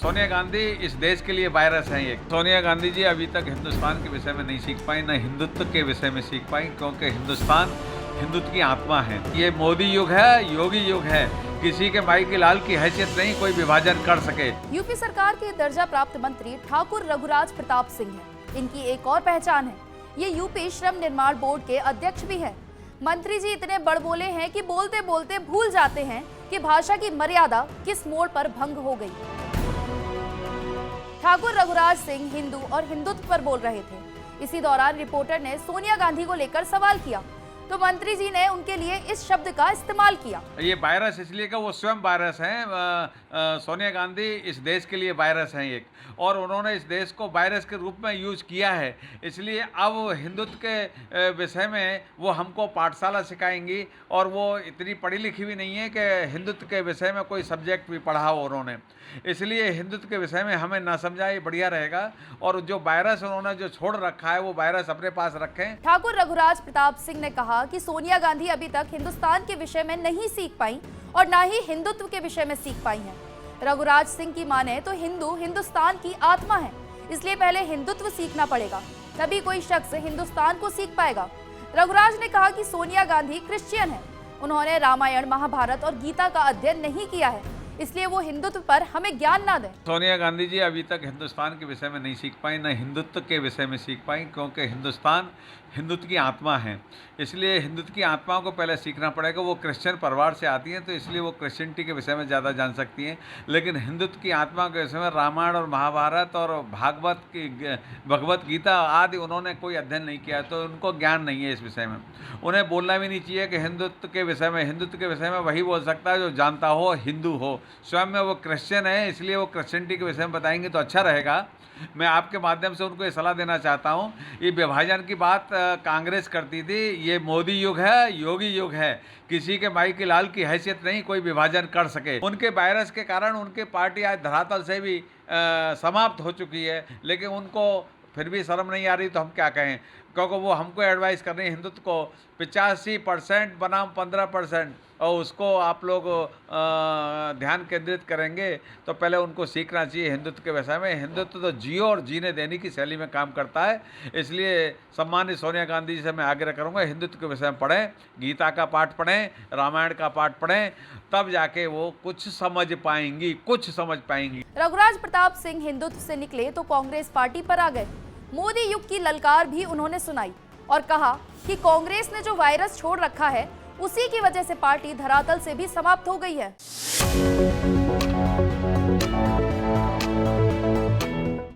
सोनिया गांधी इस देश के लिए वायरस हैं। एक सोनिया गांधी जी अभी तक हिंदुस्तान के विषय में नहीं सीख पाई, न हिंदुत्व के विषय में सीख पाई, क्योंकि हिंदुस्तान हिंदुत्व की आत्मा है। ये मोदी युग है, योगी युग है, किसी के भाई के लाल की हैसियत नहीं कोई विभाजन कर सके। यूपी सरकार के दर्जा प्राप्त मंत्री ठाकुर रघुराज प्रताप सिंह हैं। इनकी एक और पहचान है, ये यूपी श्रम निर्माण बोर्ड के अध्यक्ष भी है। मंत्री जी इतने बड़बोले हैं कि बोलते बोलते भूल जाते हैं कि भाषा की मर्यादा किस मोड़ पर भंग हो गई। ठाकुर रघुराज सिंह हिंदू और हिंदुत्व पर बोल रहे थे। इसी दौरान रिपोर्टर ने सोनिया गांधी को लेकर सवाल किया तो मंत्री जी ने उनके लिए इस शब्द का इस्तेमाल किया। ये वायरस इसलिए कि वो स्वयं वायरस हैं। सोनिया गांधी इस देश के लिए वायरस हैं एक, और उन्होंने इस देश को वायरस के रूप में यूज किया है। इसलिए अब हिंदुत्व के विषय में वो हमको पाठशाला सिखाएंगी, और वो इतनी पढ़ी लिखी भी नहीं है कि हिंदुत्व के विषय में कोई सब्जेक्ट भी पढ़ा हो उन्होंने। इसलिए हिंदुत्व के विषय में हमें ना समझाए बढ़िया रहेगा, और जो वायरस उन्होंने जो छोड़ रखा है वो वायरस अपने पास रखें। ठाकुर रघुराज प्रताप सिंह ने कहा कि सोनिया गांधी अभी तक हिंदुस्तान के विषय में नहीं सीख पाई और ना ही हिंदुत्व के विषय में सीख पाई हैं। रघुराज सिंह की माने तो हिंदू हिंदुस्तान की आत्मा है, इसलिए पहले हिंदुत्व सीखना पड़ेगा, तभी कोई शख्स हिंदुस्तान को सीख पाएगा। रघुराज ने कहा कि सोनिया गांधी क्रिश्चियन है, उन्होंने रामायण, महाभारत और गीता का अध्ययन नहीं किया है, इसलिए वो हिंदुत्व पर हमें ज्ञान ना दें। सोनिया गांधी जी अभी तक हिंदुस्तान के विषय में नहीं सीख पाई, न हिंदुत्व के विषय में सीख पाई, क्योंकि हिंदुस्तान हिंदुत्व की आत्मा है। इसलिए हिंदुत्व की आत्मा को पहले सीखना पड़ेगा। वो क्रिश्चियन परिवार से आती हैं, तो इसलिए वो क्रिश्चियनिटी के विषय में ज़्यादा जान सकती हैं, लेकिन हिंदुत्व की आत्मा के विषय में रामायण और महाभारत और भागवत की भगवत गीता आदि उन्होंने कोई अध्ययन नहीं किया, तो उनको ज्ञान नहीं है इस विषय में। उन्हें बोलना भी नहीं चाहिए कि हिंदुत्व के विषय में। हिंदुत्व के विषय में वही बोल सकता है जो जानता हो, हिंदू हो। स्वयं में वो क्रिश्चियन है, इसलिए वो क्रिश्चियनिटी के विषय में बताएंगे तो अच्छा रहेगा। मैं आपके माध्यम से उनको ये सलाह देना चाहता हूँ, ये विभाजन की बात कांग्रेस करती थी, ये मोदी युग है, योगी युग है, किसी के भाई के लाल की हैसियत नहीं कोई विभाजन कर सके। उनके वायरस के कारण उनकी पार्टी आज धरातल से भी समाप्त हो चुकी है, लेकिन उनको फिर भी शर्म नहीं आ रही, तो हम क्या कहें, क्योंकि वो हमको एडवाइस कर रहे हैं हिंदुत्व को 85% बनाम 15%, और उसको आप लोग ध्यान केंद्रित करेंगे तो पहले उनको सीखना चाहिए हिंदुत्व के विषय में। हिंदुत्व तो जियो और जीने देने की शैली में काम करता है। इसलिए सम्मानित सोनिया गांधी जी से मैं आग्रह करूंगा, हिंदुत्व के विषय में पढ़ें, गीता का पाठ पढ़ें, रामायण का पाठ पढ़ें, तब जाके वो कुछ समझ पाएंगी, कुछ समझ पाएंगी। रघुराज प्रताप सिंह हिंदुत्व से निकले तो कांग्रेस पार्टी पर आ गए। मोदी युग की ललकार भी उन्होंने सुनाई और कहा कि कांग्रेस ने जो वायरस छोड़ रखा है उसी की वजह से पार्टी धरातल से भी समाप्त हो गई है।